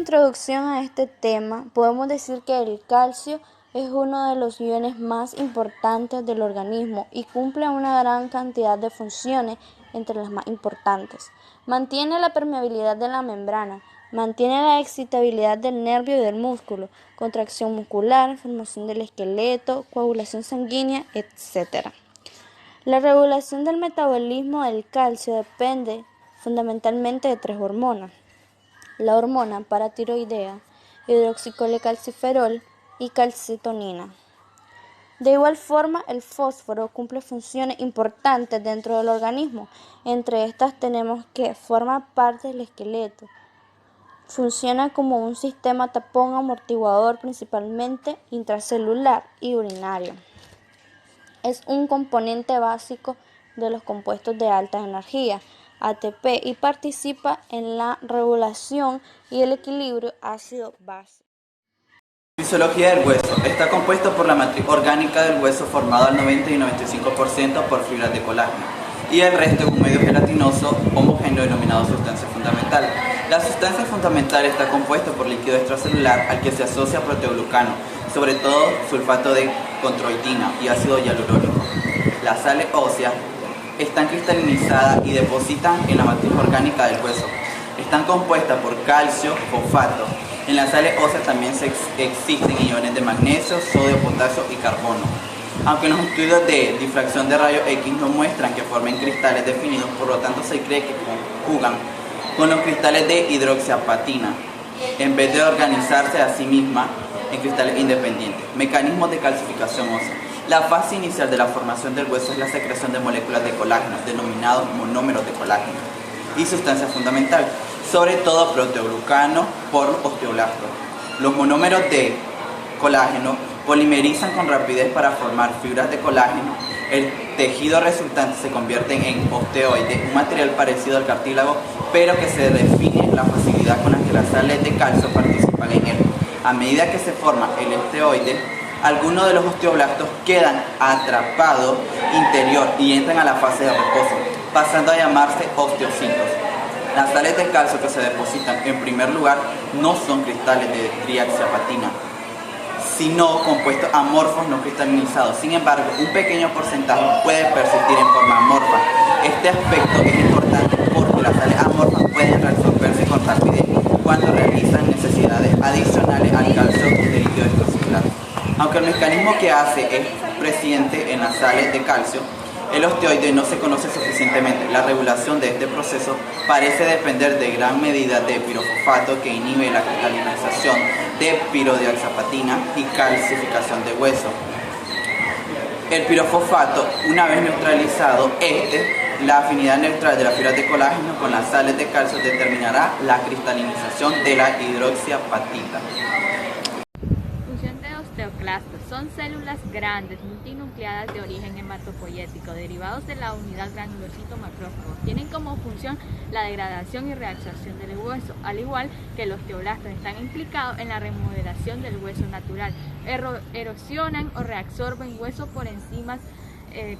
introducción a este tema, podemos decir que el calcio es uno de los iones más importantes del organismo y cumple una gran cantidad de funciones, entre las más importantes. Mantiene la permeabilidad de la membrana, mantiene la excitabilidad del nervio y del músculo, contracción muscular, formación del esqueleto, coagulación sanguínea, etc. La regulación del metabolismo del calcio depende fundamentalmente de 3 hormonas: la hormona paratiroidea, hidroxicolecalciferol y calcitonina. De igual forma, el fósforo cumple funciones importantes dentro del organismo. Entre estas tenemos que forma parte del esqueleto. Funciona como un sistema tapón amortiguador, principalmente intracelular y urinario. Es un componente básico de los compuestos de alta energía, ATP, y participa en la regulación y el equilibrio ácido-base. Fisiología del hueso. Está compuesto por la matriz orgánica del hueso, formado al 90 y 95% por fibras de colágeno, y el resto es un medio gelatinoso homogéneo denominado sustancia fundamental. La sustancia fundamental está compuesta por líquido extracelular al que se asocia proteoglucano, sobre todo sulfato de controitina y ácido hialurónico. Las sales óseas están cristalinizadas y depositan en la matriz orgánica del hueso. Están compuestas por calcio, fosfato. En las sales óseas también existen iones de magnesio, sodio, potasio y carbono. Aunque los estudios de difracción de rayos X no muestran que formen cristales definidos, por lo tanto se cree que conjugan con los cristales de hidroxiapatina, en vez de organizarse a sí misma en cristales independientes. Mecanismos de calcificación ósea. La fase inicial de la formación del hueso es la secreción de moléculas de colágeno, denominados monómeros de colágeno, y sustancia fundamental, sobre todo proteoglucano por osteoblastos. Los monómeros de colágeno polimerizan con rapidez para formar fibras de colágeno. El tejido resultante se convierte en osteoide, un material parecido al cartílago, pero que se define la facilidad con la que las sales de calcio participan en él. A medida que se forma el osteoide, algunos de los osteoblastos quedan atrapados interior y entran a la fase de reposo, pasando a llamarse osteocitos. Las sales de calcio que se depositan en primer lugar no son cristales de triaxiapatina, sino compuestos amorfos no cristalinizados. Sin embargo, un pequeño porcentaje puede persistir en forma amorfa. Este aspecto es importante porque las sales amorfas pueden resolverse con rapidez cuando realizan necesidades adicionales al calcio de líquido extracelular. Aunque el mecanismo que hace es presente en las sales de calcio, el osteoide no se conoce suficientemente. La regulación de este proceso parece depender de gran medida de pirofosfato, que inhibe la cristalinización de pirodeoxapatina y calcificación de hueso. El pirofosfato, una vez neutralizado la afinidad neutral de las fibras de colágeno con las sales de calcio determinará la cristalinización de la hidroxiapatita. Osteoclastos son células grandes, multinucleadas de origen hematopoyético, derivados de la unidad granulocito macrófago. Tienen como función la degradación y reabsorción del hueso, al igual que los osteoblastos están implicados en la remodelación del hueso natural. Erosionan o reabsorben hueso por enzimas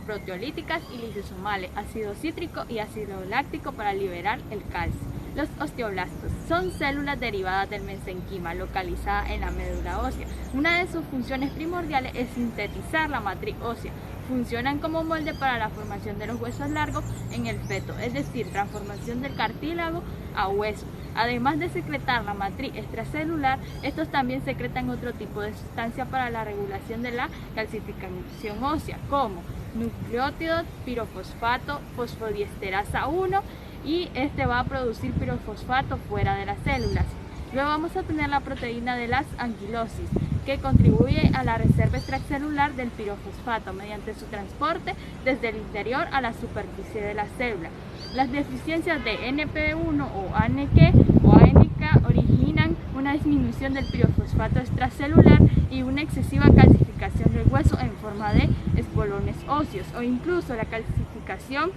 proteolíticas y lisosomales, ácido cítrico y ácido láctico para liberar el calcio. Los osteoblastos son células derivadas del mesenquima, localizadas en la médula ósea. Una de sus funciones primordiales es sintetizar la matriz ósea. Funcionan como molde para la formación de los huesos largos en el feto, es decir, transformación del cartílago a hueso. Además de secretar la matriz extracelular, estos también secretan otro tipo de sustancia para la regulación de la calcificación ósea, como nucleótidos, pirofosfato, fosfodiesterasa 1, y este va a producir pirofosfato fuera de las células. Luego vamos a tener la proteína de las anquilosis, que contribuye a la reserva extracelular del pirofosfato mediante su transporte desde el interior a la superficie de la célula. Las deficiencias de NP1 o ANK originan una disminución del pirofosfato extracelular y una excesiva calcificación del hueso en forma de espolones óseos, o incluso la calcificación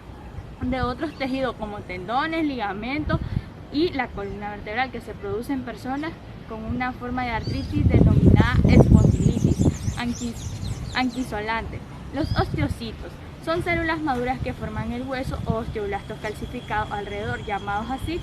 de otros tejidos como tendones, ligamentos y la columna vertebral, que se produce en personas con una forma de artritis denominada espondilitis anquisolante. Los osteocitos son células maduras que forman el hueso o osteoblastos calcificados alrededor, llamados así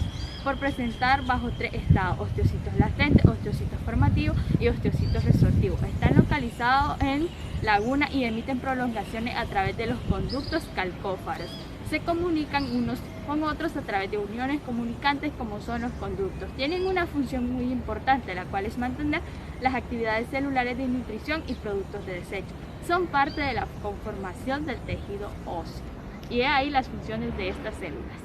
por presentar bajo 3 estados: osteocitos latentes, osteocitos formativos y osteocitos resortivos. Están localizados en lagunas y emiten prolongaciones a través de los conductos calcófaros. Se comunican unos con otros a través de uniones comunicantes como son los conductos. Tienen una función muy importante, la cual es mantener las actividades celulares de nutrición y productos de desecho. Son parte de la conformación del tejido óseo. Y he ahí las funciones de estas células.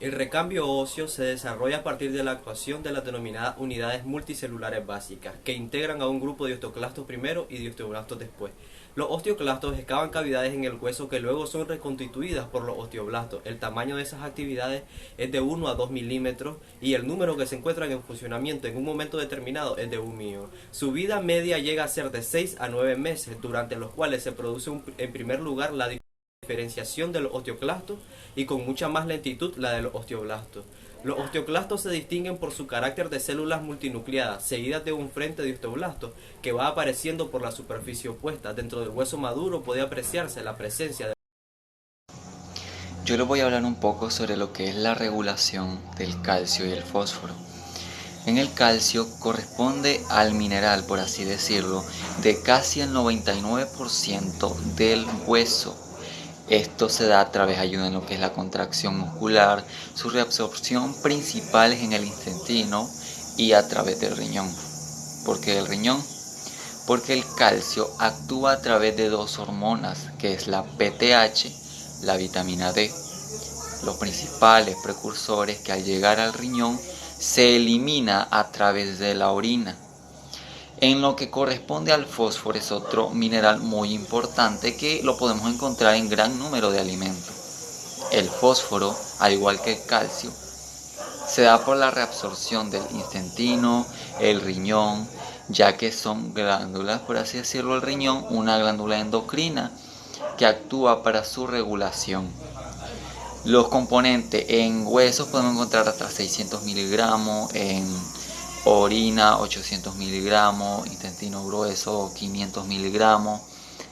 El recambio óseo se desarrolla a partir de la actuación de las denominadas unidades multicelulares básicas, que integran a un grupo de osteoclastos primero y de osteoblastos después. Los osteoclastos excavan cavidades en el hueso que luego son reconstituidas por los osteoblastos. El tamaño de esas actividades es de 1 a 2 milímetros y el número que se encuentran en funcionamiento en un momento determinado es de 1 millón. Su vida media llega a ser de 6 a 9 meses, durante los cuales se produce en primer lugar la diferenciación de los osteoclastos y con mucha más lentitud la de los osteoblastos. Los osteoclastos se distinguen por su carácter de células multinucleadas, seguidas de un frente de osteoblastos que va apareciendo por la superficie opuesta. Dentro del hueso maduro puede apreciarse la presencia de... Yo les voy a hablar un poco sobre lo que es la regulación del calcio y el fósforo. En el calcio corresponde al mineral, por así decirlo, de casi el 99% del hueso. Esto se da a través, ayuda en lo que es la contracción muscular, su reabsorción principal es en el intestino y a través del riñón. ¿Por qué el riñón? Porque el calcio actúa a través de dos hormonas, que es la PTH, la vitamina D. Los principales precursores que al llegar al riñón se elimina a través de la orina. En lo que corresponde al fósforo es otro mineral muy importante que lo podemos encontrar en gran número de alimentos. El fósforo, al igual que el calcio, se da por la reabsorción del intestino, el riñón, ya que son glándulas, por así decirlo, el riñón, una glándula endocrina que actúa para su regulación. Los componentes en huesos podemos encontrar hasta 600 miligramos, en orina 800 miligramos, intestino grueso 500 miligramos,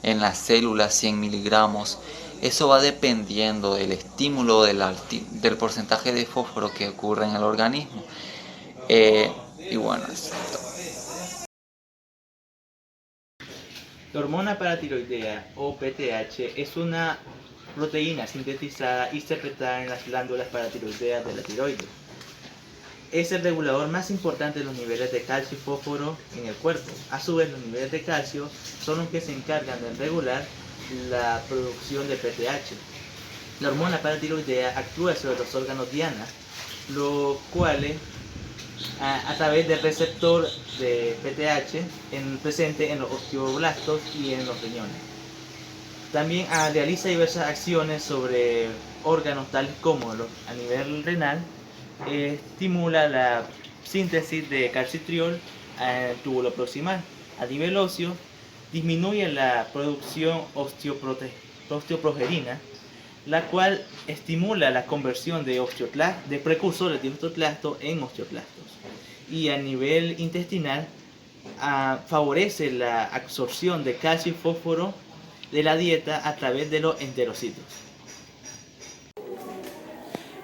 en las células 100 miligramos. Eso va dependiendo del estímulo del porcentaje de fósforo que ocurre en el organismo. Y bueno, eso es todo. La hormona paratiroidea o PTH es una proteína sintetizada y secretada en las glándulas paratiroideas de la tiroides. Es el regulador más importante de los niveles de calcio y fósforo en el cuerpo. A su vez, los niveles de calcio son los que se encargan de regular la producción de PTH. La hormona paratiroidea actúa sobre los órganos diana, los cuales a través del receptor de PTH presente en los osteoblastos y en los riñones. También realiza diversas acciones sobre órganos tales como a nivel renal. Estimula la síntesis de calcitriol en el túbulo proximal. A nivel óseo, disminuye la producción osteoprogerina, la cual estimula la conversión de precursores de osteoclastos en osteoclastos. Y a nivel intestinal, favorece la absorción de calcio y fósforo de la dieta a través de los enterocitos.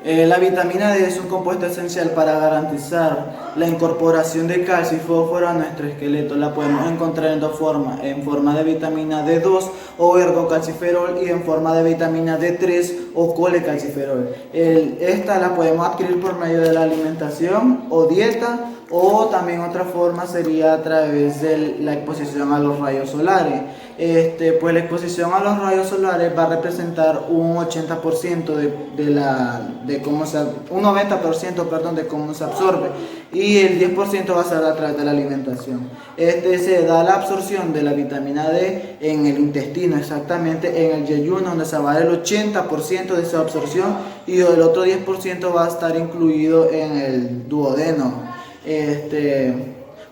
La vitamina D es un compuesto esencial para garantizar la incorporación de calcio y fósforo a nuestro esqueleto. La podemos encontrar en dos formas, en forma de vitamina D2 o ergocalciferol y en forma de vitamina D3 o colecalciferol. Esta la podemos adquirir por medio de la alimentación o dieta, o también otra forma sería a través de la exposición a los rayos solares. Pues la exposición a los rayos solares va a representar un 80% un 90% de cómo se absorbe, y el 10% va a ser a través de la alimentación. Se da la absorción de la vitamina D en el intestino, exactamente en el yeyuno, donde se va a dar el 80% de esa absorción, y el otro 10% va a estar incluido en el duodeno.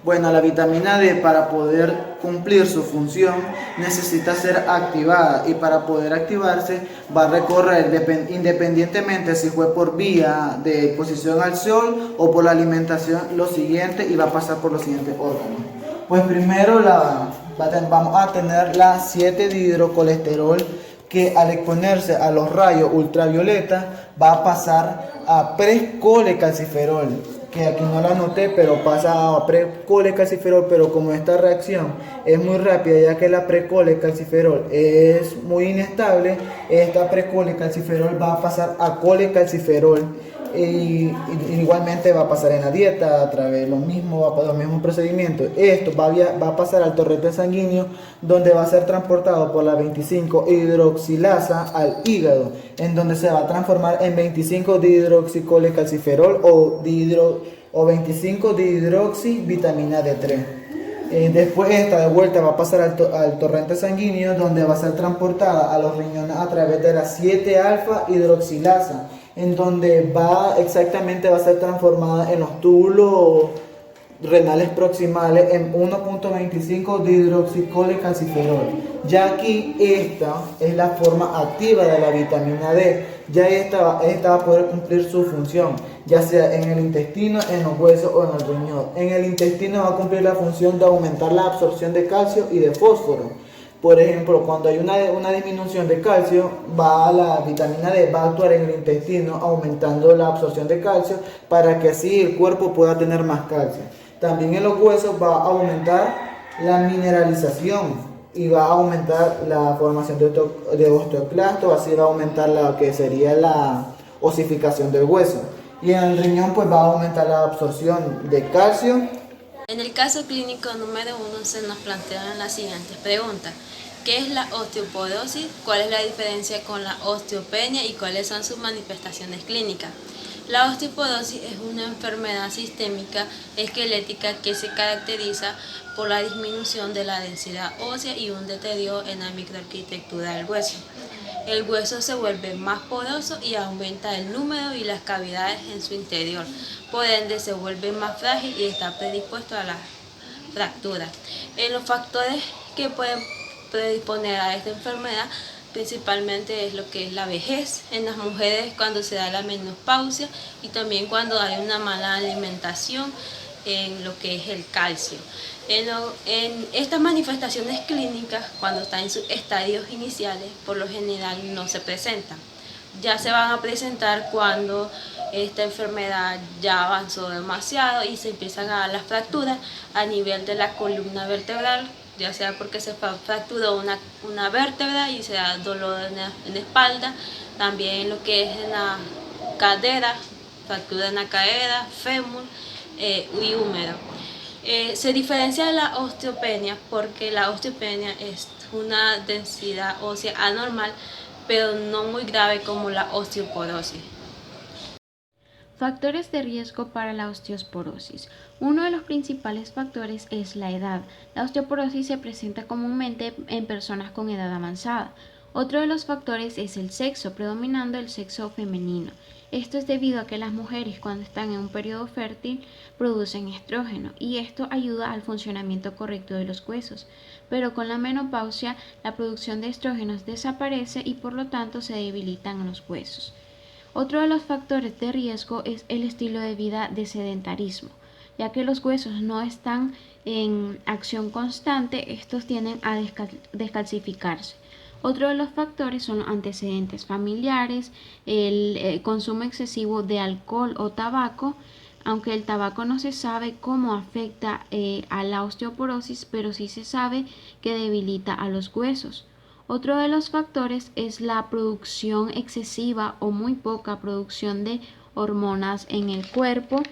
Bueno, la vitamina D, para poder cumplir su función, necesita ser activada, y para poder activarse va a recorrer, independientemente si fue por vía de exposición al sol o por la alimentación, lo siguiente, y va a pasar por los siguientes órganos. Pues primero vamos a tener la 7-dihidrocolesterol, que al exponerse a los rayos ultravioleta va a pasar a prescolecalciferol, que aquí no la anoté, pero pasa a precolecalciferol, pero como esta reacción es muy rápida, ya que la precolecalciferol es muy inestable, esta precolecalciferol va a pasar a colecalciferol. Y igualmente va a pasar en la dieta a través de los mismos procedimientos. Esto va a pasar al torrente sanguíneo, donde va a ser transportado por la 25 hidroxilasa al hígado, en donde se va a transformar en 25 dihidroxicolecalciferol o 25 dihidroxivitamina D3. Después esta de vuelta va a pasar al torrente sanguíneo, donde va a ser transportada a los riñones a través de la 7 alfa hidroxilasa, en donde va a ser transformada en los túbulos renales proximales en 1.25 dihidroxicolecalciferol. Ya aquí esta es la forma activa de la vitamina D. Ya esta va a poder cumplir su función, ya sea en el intestino, en los huesos o en el riñón. En el intestino va a cumplir la función de aumentar la absorción de calcio y de fósforo. Por ejemplo, cuando hay una disminución de calcio, la vitamina D va a actuar en el intestino aumentando la absorción de calcio para que así el cuerpo pueda tener más calcio. También en los huesos va a aumentar la mineralización y va a aumentar la formación de osteoclastos, así va a aumentar lo que sería la osificación del hueso. Y en el riñón pues va a aumentar la absorción de calcio. En el caso clínico número 1 se nos plantean las siguientes preguntas. ¿Qué es la osteoporosis? ¿Cuál es la diferencia con la osteopenia y cuáles son sus manifestaciones clínicas? La osteoporosis es una enfermedad sistémica esquelética que se caracteriza por la disminución de la densidad ósea y un deterioro en la microarquitectura del hueso. El hueso se vuelve más poroso y aumenta el número y las cavidades en su interior. Por ende, se vuelve más frágil y está predispuesto a la fractura. En los factores que pueden predisponer a esta enfermedad, principalmente es lo que es la vejez en las mujeres cuando se da la menopausia y también cuando hay una mala alimentación en lo que es el calcio. En estas manifestaciones clínicas, cuando están en sus estadios iniciales, por lo general no se presentan. Ya se van a presentar cuando esta enfermedad ya avanzó demasiado y se empiezan a dar las fracturas a nivel de la columna vertebral, ya sea porque se fracturó una vértebra y se da dolor en la espalda, también lo que es en la cadera, fractura en la cadera, fémur y húmero. Se diferencia de la osteopenia porque la osteopenia es una densidad ósea anormal, pero no muy grave como la osteoporosis. Factores de riesgo para la osteoporosis. Uno de los principales factores es la edad. La osteoporosis se presenta comúnmente en personas con edad avanzada. Otro de los factores es el sexo, predominando el sexo femenino. Esto es debido a que las mujeres cuando están en un periodo fértil producen estrógeno y esto ayuda al funcionamiento correcto de los huesos. Pero con la menopausia la producción de estrógenos desaparece y por lo tanto se debilitan los huesos. Otro de los factores de riesgo es el estilo de vida de sedentarismo, ya que los huesos no están en acción constante, estos tienden a descalcificarse. Otro de los factores son los antecedentes familiares, el consumo excesivo de alcohol o tabaco, aunque el tabaco no se sabe cómo afecta a la osteoporosis, pero sí se sabe que debilita a los huesos. Otro de los factores es la producción excesiva o muy poca producción de hormonas en el cuerpo,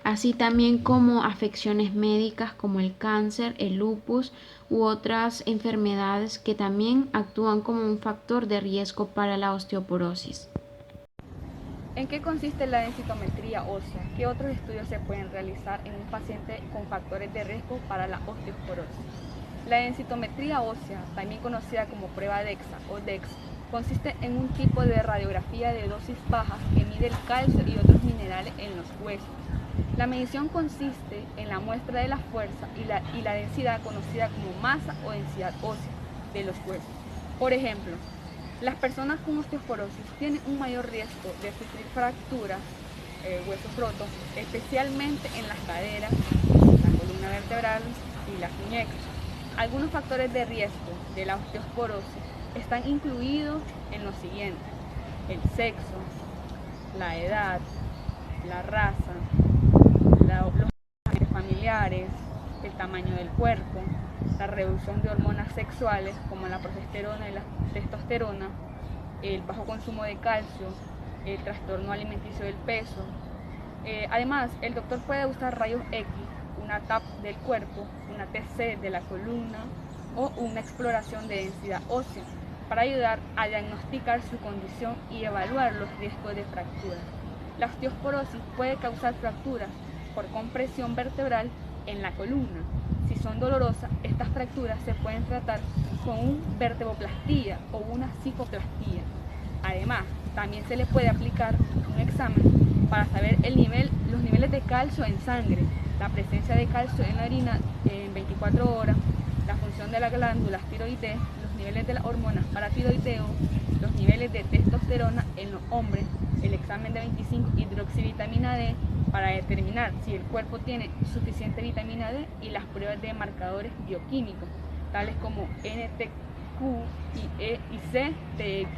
así también como afecciones médicas como el cáncer, el lupus u otras enfermedades que también actúan como un factor de riesgo para la osteoporosis. ¿En qué consiste la densitometría ósea? ¿Qué otros estudios se pueden realizar en un paciente con factores de riesgo para la osteoporosis? La densitometría ósea, también conocida como prueba DEXA o DEX, consiste en un tipo de radiografía de dosis bajas que mide el calcio y otros minerales en los huesos. La medición consiste en la muestra de la fuerza y la densidad conocida como masa o densidad ósea de los huesos. Por ejemplo, las personas con osteoporosis tienen un mayor riesgo de sufrir fracturas, huesos rotos, especialmente en las caderas, la columna vertebral y las muñecas. Algunos factores de riesgo de la osteoporosis están incluidos en lo siguiente: el sexo, la edad, la raza, los agentes familiares, el tamaño del cuerpo, la reducción de hormonas sexuales como la progesterona y la testosterona, el bajo consumo de calcio, el trastorno alimenticio del peso. Además, el doctor puede usar rayos X, una TAP del cuerpo, una TC de la columna o una exploración de densidad ósea para ayudar a diagnosticar su condición y evaluar los riesgos de fracturas. La osteoporosis puede causar fracturas por compresión vertebral en la columna. Si son dolorosas, estas fracturas se pueden tratar con una vertebroplastía o una cifoplastía. Además, también se le puede aplicar un examen para saber los niveles de calcio en sangre, la presencia de calcio en la orina en 24 horas, la función de las glándulas tiroideas, los niveles de las hormonas paratiroideo, los niveles de testosterona en los hombres, el examen de 25-hidroxivitamina D para determinar si el cuerpo tiene suficiente vitamina D y las pruebas de marcadores bioquímicos, tales como NTQ y E y CTX.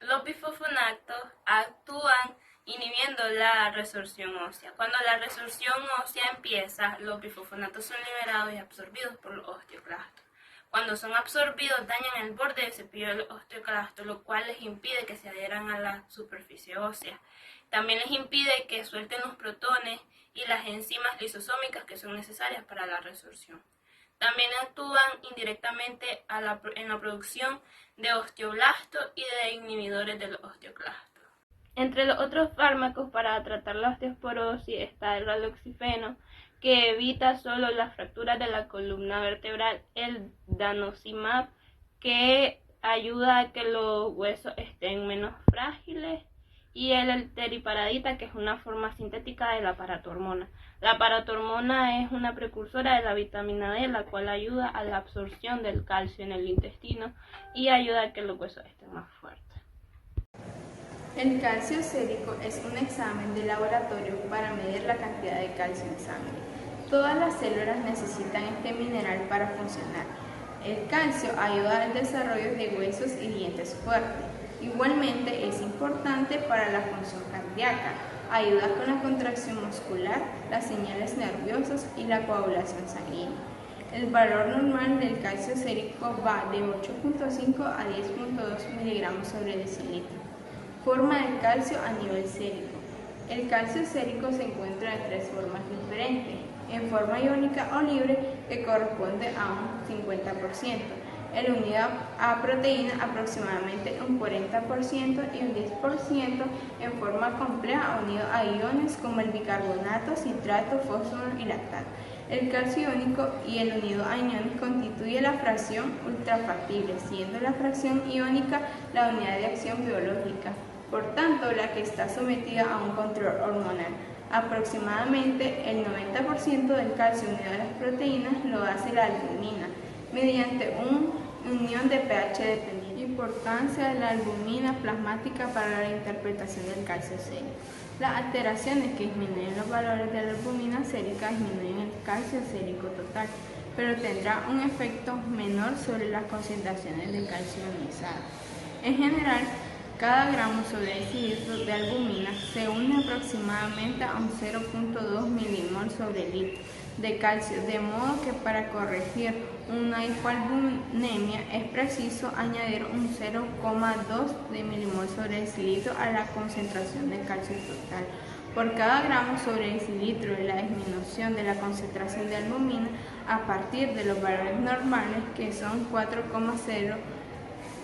Los bifosfonatos actúan inhibiendo la resorción ósea. Cuando la resorción ósea empieza, los bifosfonatos son liberados y absorbidos por los osteoclastos. Cuando son absorbidos, dañan el borde del cepillo de los osteoclastos, lo cual les impide que se adhieran a la superficie ósea. También les impide que suelten los protones y las enzimas lisosómicas que son necesarias para la resorción. También actúan indirectamente en la producción de osteoblastos y de inhibidores de los osteoclastos. Entre los otros fármacos para tratar la osteoporosis está el raloxifeno, que evita solo las fracturas de la columna vertebral, el denosumab, que ayuda a que los huesos estén menos frágiles, y el teriparatida, que es una forma sintética de la paratormona. La paratormona es una precursora de la vitamina D, la cual ayuda a la absorción del calcio en el intestino y ayuda a que los huesos estén más fuertes. El calcio sérico es un examen de laboratorio para medir la cantidad de calcio en sangre. Todas las células necesitan este mineral para funcionar. El calcio ayuda al desarrollo de huesos y dientes fuertes. Igualmente es importante para la función cardíaca. Ayuda con la contracción muscular, las señales nerviosas y la coagulación sanguínea. El valor normal del calcio sérico va de 8.5 a 10.2 miligramos sobre decilitro. Forma del calcio a nivel sérico. El calcio sérico se encuentra de tres formas diferentes: en forma iónica o libre, que corresponde a un 50%, el unido a proteína aproximadamente un 40% y un 10% en forma compleja unido a iones como el bicarbonato, citrato, fósforo y lactato. El calcio iónico y el unido a iones constituye la fracción ultrafactible, siendo la fracción iónica la unidad de acción biológica, por tanto la que está sometida a un control hormonal. Aproximadamente el 90% del calcio unido a las proteínas lo hace la albumina, mediante una unión de pH dependiente. Importancia de la albumina plasmática para la interpretación del calcio sérico. Las alteraciones que disminuyen los valores de la albumina sérica disminuyen el calcio sérico total, pero tendrá un efecto menor sobre las concentraciones de calcio ionizado. En general, cada gramo sobre decilitro de albumina se une aproximadamente a un 0.2 milimol sobre litro de calcio, de modo que para corregir una hipoalbuminemia es preciso añadir un 0,2 de milimol sobre decilitro a la concentración de calcio total. Por cada gramo sobre decilitro de la disminución de la concentración de albumina a partir de los valores normales, que son 4,0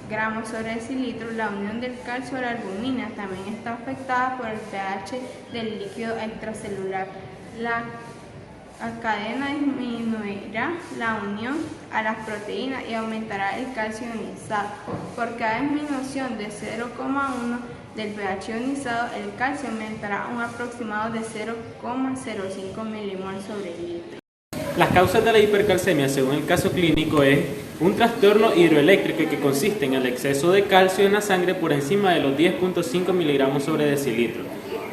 gramos sobre decilitro, la unión del calcio a la albumina también está afectada por el pH del líquido extracelular. La cadena disminuirá la unión a las proteínas y aumentará el calcio ionizado. Por cada disminución de 0,1 del pH ionizado, el calcio aumentará un aproximado de 0,05 milimol sobre litro. Las causas de la hipercalcemia, según el caso clínico, es un trastorno hidroeléctrico que consiste en el exceso de calcio en la sangre por encima de los 10.5 miligramos sobre decilitro.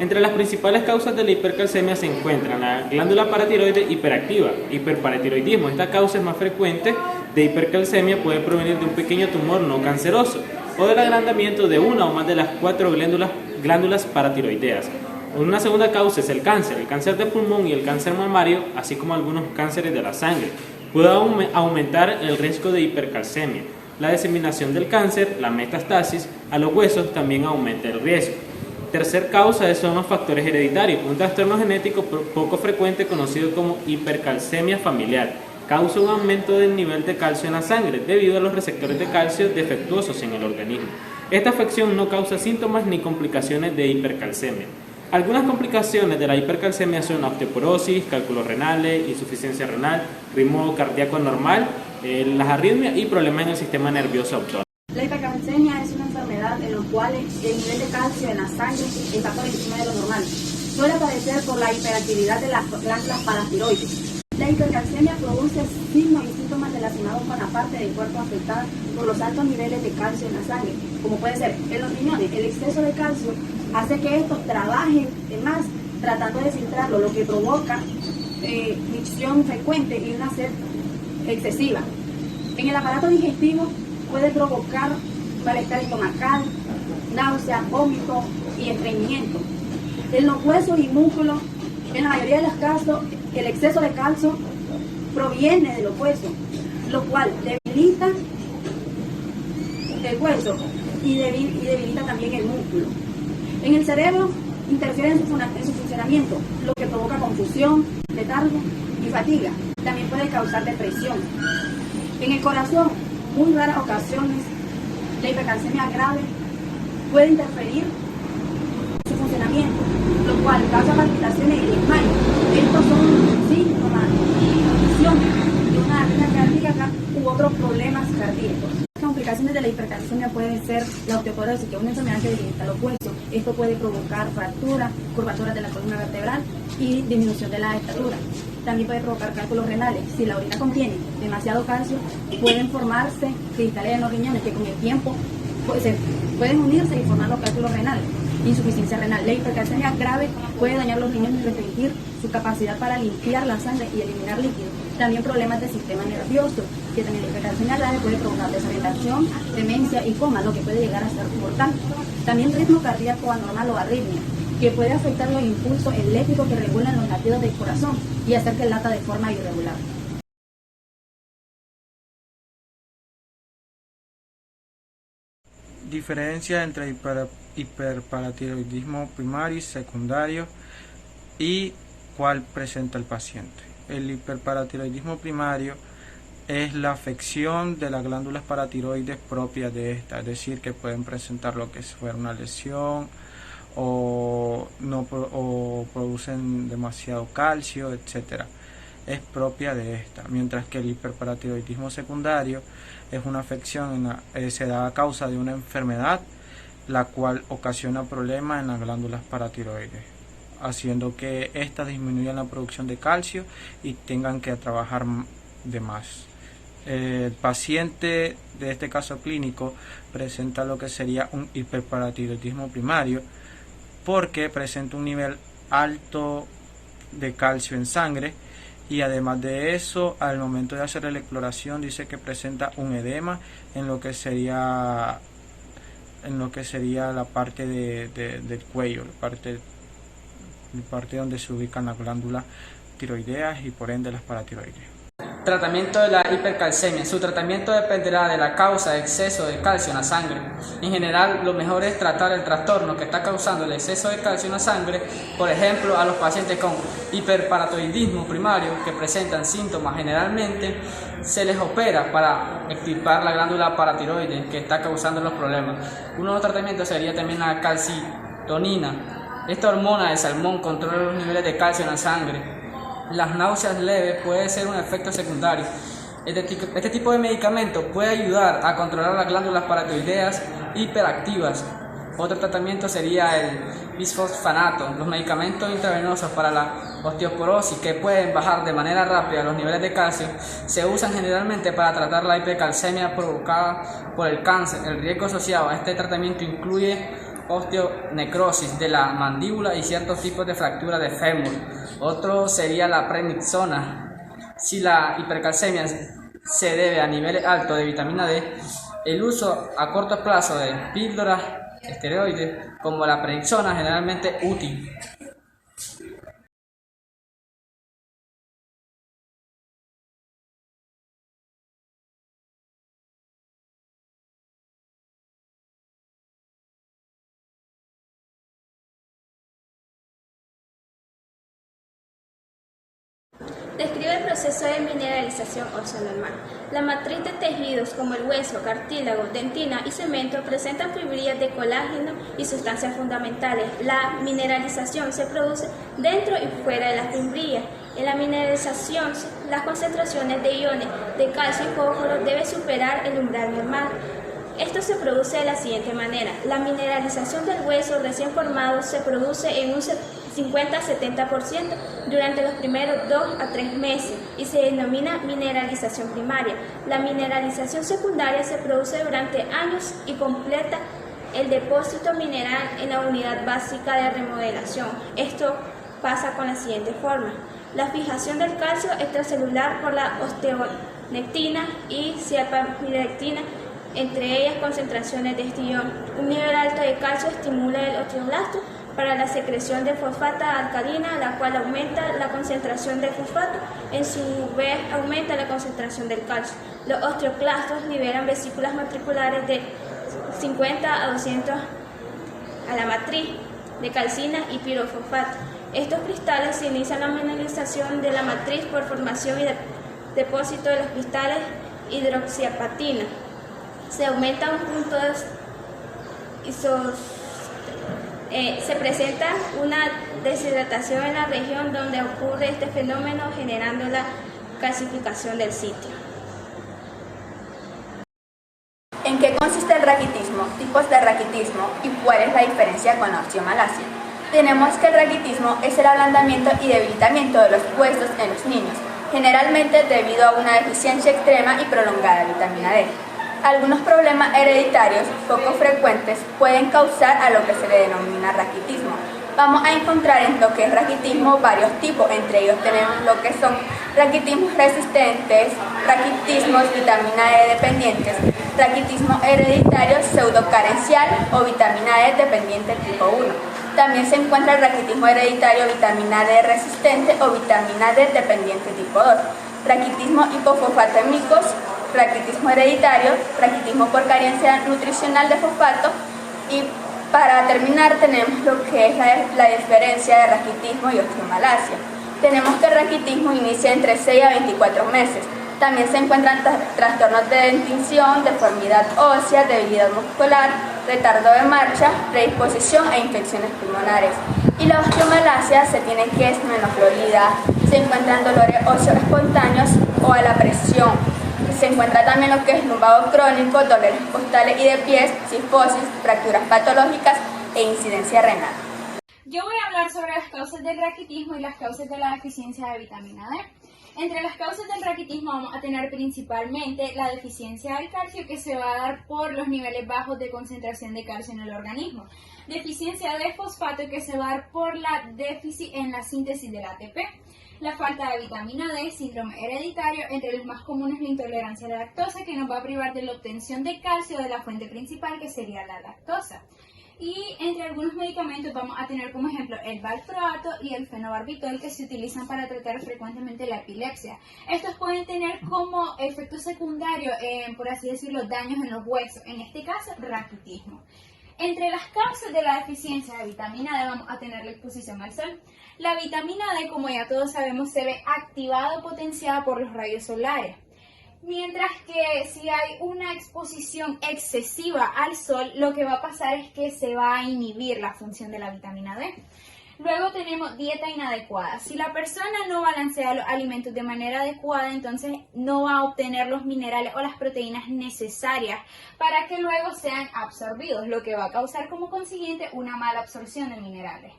Entre las principales causas de la hipercalcemia se encuentran la glándula paratiroide hiperactiva, hiperparatiroidismo. Esta causa es más frecuente de hipercalcemia puede provenir de un pequeño tumor no canceroso o del agrandamiento de una o más de las 4 glándulas paratiroideas. Una segunda causa es el cáncer de pulmón y el cáncer mamario, así como algunos cánceres de la sangre. Puede aumentar el riesgo de hipercalcemia. La diseminación del cáncer, la metastasis, a los huesos también aumenta el riesgo. Tercer causa son los factores hereditarios, un trastorno genético poco frecuente conocido como hipercalcemia familiar. Causa un aumento del nivel de calcio en la sangre debido a los receptores de calcio defectuosos en el organismo. Esta afección no causa síntomas ni complicaciones de hipercalcemia. Algunas complicaciones de la hipercalcemia son la osteoporosis, cálculos renales, insuficiencia renal, ritmo cardíaco anormal, las arritmias y problemas en el sistema nervioso autónomo. La hipercalcemia es una enfermedad en la cual el nivel de calcio en la sangre está por encima de lo normal. Suele aparecer por la hiperactividad de las glándulas paratiroides. La hipercalcemia produce signos y síntomas relacionados con la parte del cuerpo afectada por los altos niveles de calcio en la sangre, como puede ser en los riñones. El exceso de calcio hace que estos trabajen más tratando de filtrarlo, lo que provoca micción frecuente y una sed excesiva. En el aparato digestivo puede provocar malestar estomacal, náusea, vómito y estreñimiento. En los huesos y músculos, en la mayoría de los casos, el exceso de calcio proviene de los huesos, lo cual debilita el hueso y debilita también el músculo. En el cerebro interfiere en su funcionamiento, lo que provoca confusión, letargo y fatiga. También puede causar depresión. En el corazón, muy raras ocasiones, la hipercalcemia grave puede interferir en su funcionamiento, lo cual causa palpitaciones y desmayo. Estos son síntomas y condiciones de una arritmia cardíaca u otros problemas cardíacos. Las complicaciones de la hipercalcemia pueden ser la osteoporosis, que es una enfermedad que debilita los huesos. Esto puede provocar fracturas, curvaturas de la columna vertebral y disminución de la estatura. También puede provocar cálculos renales. Si la orina contiene demasiado calcio, pueden formarse cristales en los riñones que con el tiempo pueden unirse y formar los cálculos renales. Insuficiencia renal. La hipercalcemia grave puede dañar los riñones y restringir su capacidad para limpiar la sangre y eliminar líquidos. También problemas del sistema nervioso, que también la hipercalcemia grave puede provocar desorientación, demencia y coma, lo que puede llegar a ser mortal. También ritmo cardíaco anormal o arritmia, que puede afectar los impulsos eléctricos que regulan los latidos del corazón y hacer que lata de forma irregular. Diferencia entre hiperparatiroidismo primario y secundario y cuál presenta el paciente. El hiperparatiroidismo primario es la afección de las glándulas paratiroides propias de esta, es decir, que pueden presentar lo que fuera una lesión o producen demasiado calcio, etcétera. Es propia de esta, mientras que el hiperparatiroidismo secundario es una afección se da a causa de una enfermedad la cual ocasiona problemas en las glándulas paratiroides, haciendo que éstas disminuyan la producción de calcio y tengan que trabajar de más. El paciente de este caso clínico presenta lo que sería un hiperparatiroidismo primario porque presenta un nivel alto de calcio en sangre y además de eso, al momento de hacer la exploración dice que presenta un edema en lo que sería la parte del cuello, la parte donde se ubican las glándulas tiroideas y por ende las paratiroides. Tratamiento de la hipercalcemia. Su tratamiento dependerá de la causa de exceso de calcio en la sangre. En general, lo mejor es tratar el trastorno que está causando el exceso de calcio en la sangre. Por ejemplo, a los pacientes con hiperparatiroidismo primario que presentan síntomas, generalmente se les opera para extirpar la glándula paratiroide que está causando los problemas. Uno de los tratamientos sería también la calcitonina. Esta hormona del salmón controla los niveles de calcio en la sangre. Las náuseas leves puede ser un efecto secundario. Este tipo de medicamento puede ayudar a controlar las glándulas paratiroideas hiperactivas. Otro tratamiento sería el bisfosfanato. Los medicamentos intravenosos para la osteoporosis que pueden bajar de manera rápida los niveles de calcio se usan generalmente para tratar la hipercalcemia provocada por el cáncer. El riesgo asociado a este tratamiento incluye osteonecrosis de la mandíbula y ciertos tipos de fractura de fémur. Otro sería la prednisona. Si la hipercalcemia se debe a niveles altos de vitamina D, el uso a corto plazo de píldoras esteroides como la prednisona generalmente útil. Describe el proceso de mineralización ósea normal. La matriz de tejidos como el hueso, cartílago, dentina y cemento presentan fibrillas de colágeno y sustancias fundamentales. La mineralización se produce dentro y fuera de las fibrillas. En la mineralización, las concentraciones de iones de calcio y fósforo deben superar el umbral normal. Esto se produce de la siguiente manera. La mineralización del hueso recién formado se produce en un 50-70% durante los primeros 2 a 3 meses y se denomina mineralización primaria. La mineralización secundaria se produce durante años y completa el depósito mineral en la unidad básica de remodelación. Esto pasa con la siguiente forma. La fijación del calcio extracelular por la osteonectina y sierpamirectina, entre ellas concentraciones de este ion. Un nivel alto de calcio estimula el osteoblasto para la secreción de fosfata alcalina, la cual aumenta la concentración de fosfato, en su vez aumenta la concentración del calcio. Los osteoclastos liberan vesículas matriculares de 50 a 200 a la matriz de calcina y pirofosfato. Estos cristales se inician la mineralización de la matriz por formación y depósito de los cristales hidroxiapatina. Se aumenta un punto de se presenta una deshidratación en la región donde ocurre este fenómeno, generando la calcificación del sitio. ¿En qué consiste el raquitismo? Tipos de raquitismo y cuál es la diferencia con la osteomalacia. Tenemos que el raquitismo es el ablandamiento y debilitamiento de los huesos en los niños, generalmente debido a una deficiencia extrema y prolongada de vitamina D. Algunos problemas hereditarios poco frecuentes pueden causar a lo que se le denomina raquitismo. Vamos a encontrar en lo que es raquitismo varios tipos, entre ellos tenemos lo que son raquitismos resistentes, raquitismos vitamina D dependientes, raquitismo hereditario pseudocarencial o vitamina D dependiente tipo 1. También se encuentra el raquitismo hereditario vitamina D resistente o vitamina D dependiente tipo 2, raquitismo hipofosfatémicos, raquitismo hereditario, raquitismo por carencia nutricional de fosfato y para terminar tenemos lo que es la diferencia de raquitismo y osteomalacia. Tenemos que el raquitismo inicia entre 6 a 24 meses. También se encuentran trastornos de dentición, deformidad ósea, debilidad muscular, retardo de marcha, predisposición e infecciones pulmonares. Y la osteomalacia se tiene que es menos dolorida, se encuentran dolores óseos espontáneos o a la presión. Se encuentra también lo que es lumbago crónico, dolores costales y de pies, cifosis, fracturas patológicas e incidencia renal. Yo voy a hablar sobre las causas del raquitismo y las causas de la deficiencia de vitamina D. Entre las causas del raquitismo vamos a tener principalmente la deficiencia del calcio, que se va a dar por los niveles bajos de concentración de calcio en el organismo. Deficiencia de fosfato, que se va a dar por la déficit en la síntesis del ATP. La falta de vitamina D, síndrome hereditario, entre los más comunes la intolerancia a la lactosa, que nos va a privar de la obtención de calcio de la fuente principal, que sería la lactosa. Y entre algunos medicamentos vamos a tener como ejemplo el valproato y el fenobarbitol, que se utilizan para tratar frecuentemente la epilepsia. Estos pueden tener como efecto secundario, por así decirlo, daños en los huesos, en este caso raquitismo. Entre las causas de la deficiencia de vitamina D vamos a tener la exposición al sol. La vitamina D, como ya todos sabemos, se ve activada o potenciada por los rayos solares. Mientras que si hay una exposición excesiva al sol, lo que va a pasar es que se va a inhibir la función de la vitamina D. Luego tenemos dieta inadecuada. Si la persona no balancea los alimentos de manera adecuada, entonces no va a obtener los minerales o las proteínas necesarias para que luego sean absorbidos, lo que va a causar como consiguiente una mala absorción de minerales.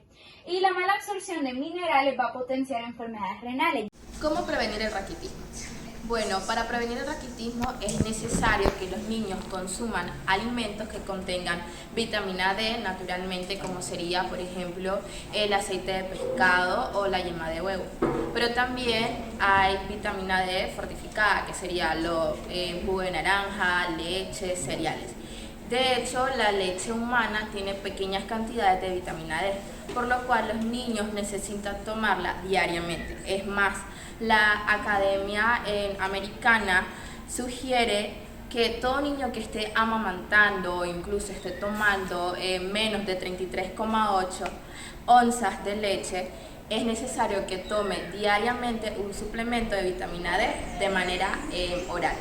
Y la mala absorción de minerales va a potenciar enfermedades renales. ¿Cómo prevenir el raquitismo? Bueno, para prevenir el raquitismo es necesario que los niños consuman alimentos que contengan vitamina D naturalmente, como sería, por ejemplo, el aceite de pescado o la yema de huevo. Pero también hay vitamina D fortificada, que sería jugo de naranja, leche, cereales. De hecho, la leche humana tiene pequeñas cantidades de vitamina D, por lo cual los niños necesitan tomarla diariamente. Es más, la Academia Americana sugiere que todo niño que esté amamantando o incluso esté tomando menos de 33,8 onzas de leche, es necesario que tome diariamente un suplemento de vitamina D de manera oral.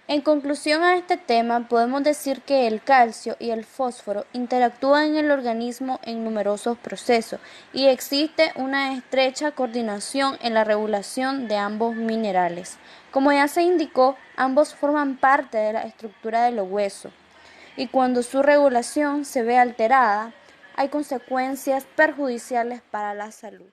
En conclusión a este tema, podemos decir que el calcio y el fósforo interactúan en el organismo en numerosos procesos y existe una estrecha coordinación en la regulación de ambos minerales. Como ya se indicó, ambos forman parte de la estructura de los huesos y cuando su regulación se ve alterada, hay consecuencias perjudiciales para la salud.